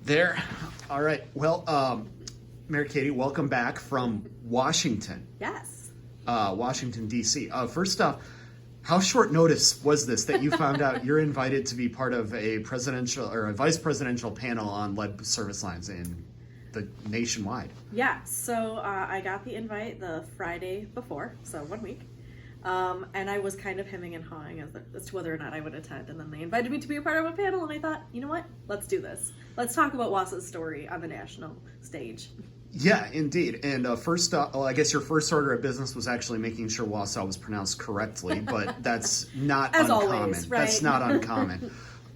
There. All right. Well, Mary Katie, welcome back from Washington, Yes. Washington, D.C. First off, how short notice was this that you found out you're invited to be part of a presidential or a vice presidential panel on lead service lines in the nationwide? Yeah. So I got the invite the Friday before, so 1 week. And I was kind of hemming and hawing as to whether or not I would attend. And then they invited me to be a part of a panel, and I thought, you know what? Let's do this. Let's talk about Wausau's story on the national stage. Yeah, indeed. And first, well, I guess your first order of business was actually making sure Wausau was pronounced correctly, but that's not As uncommon. always, right? That's not uncommon.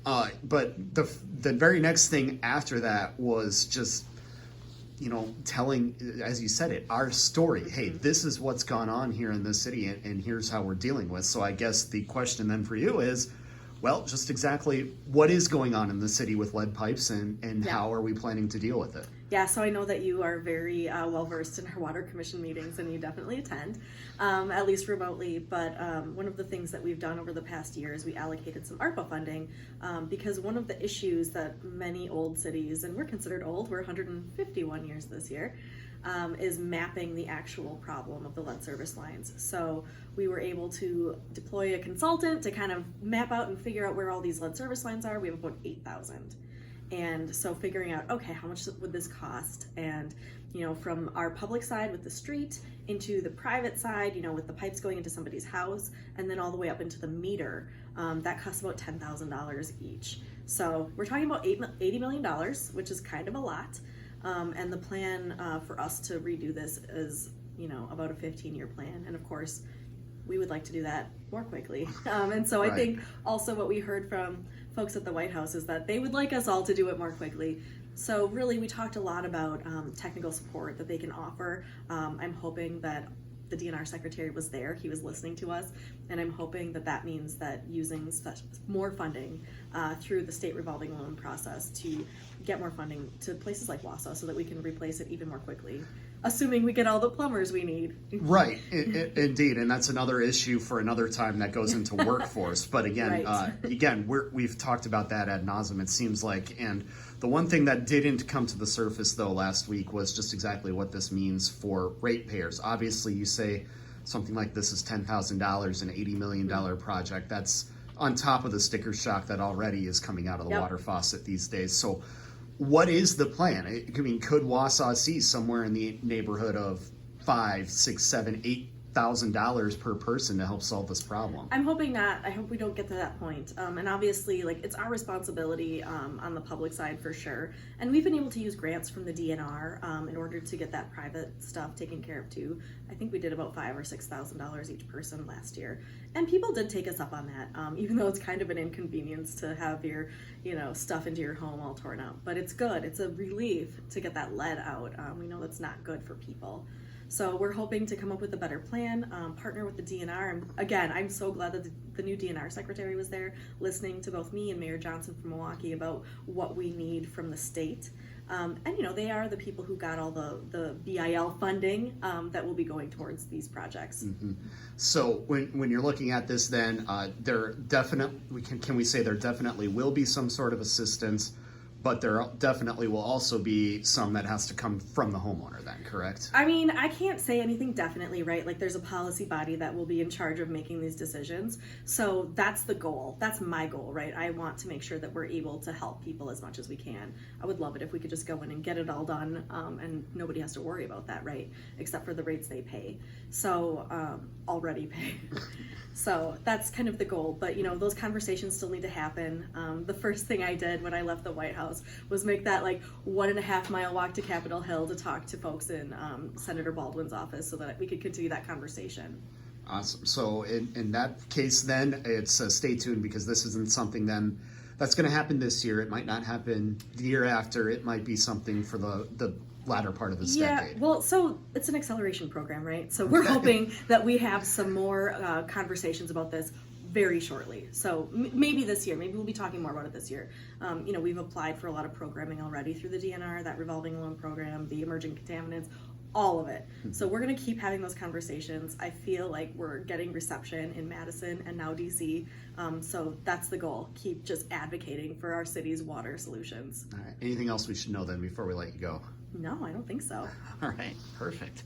But the very next thing after that was just, telling, as you said it, our story. Hey, this is what's gone on here in this city, and here's how we're dealing with. So I guess the question then for you is, well, just exactly what is going on in the city with lead pipes, and how are we planning to deal with it? Yeah, so I know that you are very well-versed in our Water Commission meetings, and you definitely attend, at least remotely. But one of the things that we've done over the past year is we allocated some ARPA funding because one of the issues that many old cities, and we're considered old, we're 151 years this year, is mapping the actual problem of the lead service lines. So we were able to deploy a consultant to kind of map out and figure out where all these lead service lines are. We have about 8,000. And so figuring out, okay, how much would this cost? And, from our public side with the street into the private side, with the pipes going into somebody's house, and then all the way up into the meter, that costs about $10,000 each. So we're talking about $80 million, which is kind of a lot. And the plan for us to redo this is, about a 15-year plan. And of course, we would like to do that more quickly. And so I think also what we heard from folks at the White House is that they would like us all to do it more quickly. So really, we talked a lot about technical support that they can offer. I'm hoping that the DNR secretary was there, he was listening to us, and I'm hoping that that means that using more funding through the state revolving loan process to get more funding to places like Wausau so that we can replace it even more quickly, assuming we get all the plumbers we need. Right, indeed, and that's another issue for another time that goes into workforce. But again, we've talked about that ad nauseum, it seems like. And the one thing that didn't come to the surface, though, last week was just exactly what this means for ratepayers. Obviously, you say something like this is $10,000, an $80 million project. That's on top of the sticker shock that already is coming out of the water faucet these days. So what is the plan? I mean, could Wausau see somewhere in the neighborhood of $5,000, $6,000, $7,000, $8,000 per person to help solve this problem? I'm hoping not. I hope we don't get to that point. And obviously, it's our responsibility on the public side for sure. And we've been able to use grants from the DNR in order to get that private stuff taken care of too. I think we did about $5,000 or $6,000 each person last year. And people did take us up on that, even though it's kind of an inconvenience to have your, stuff into your home all torn out. But it's good. It's a relief to get that lead out. We know that's not good for people. So we're hoping to come up with a better plan, partner with the DNR. And again, I'm so glad that the new DNR secretary was there listening to both me and Mayor Johnson from Milwaukee about what we need from the state. And they are the people who got all the BIL funding that will be going towards these projects. Mm-hmm. So when you're looking at this, then there definitely can we say there definitely will be some sort of assistance, but there definitely will also be some that has to come from the homeowner then, correct? I mean, I can't say anything definitely, right? There's a policy body that will be in charge of making these decisions. So that's the goal. That's my goal, right? I want to make sure that we're able to help people as much as we can. I would love it if we could just go in and get it all done and nobody has to worry about that, right? Except for the rates they pay. So, already pay. So that's kind of the goal. But, those conversations still need to happen. The first thing I did when I left the White House was make that 1.5 mile walk to Capitol Hill to talk to folks in Senator Baldwin's office so that we could continue that conversation. Awesome. So in that case, then it's stay tuned, because this isn't something then that's going to happen this year. It might not happen the year after. It might be something for the latter part of this decade. Well, so it's an acceleration program, right? So we're hoping that we have some more conversations about this very shortly. So maybe this year, maybe we'll be talking more about it this year. We've applied for a lot of programming already through the DNR, that revolving loan program, the emerging contaminants, all of it. So we're going to keep having those conversations. I feel like we're getting reception in Madison and now DC. So that's the goal. Keep just advocating for our city's water solutions. All right. Anything else we should know then before we let you go? No, I don't think so. All right. Perfect.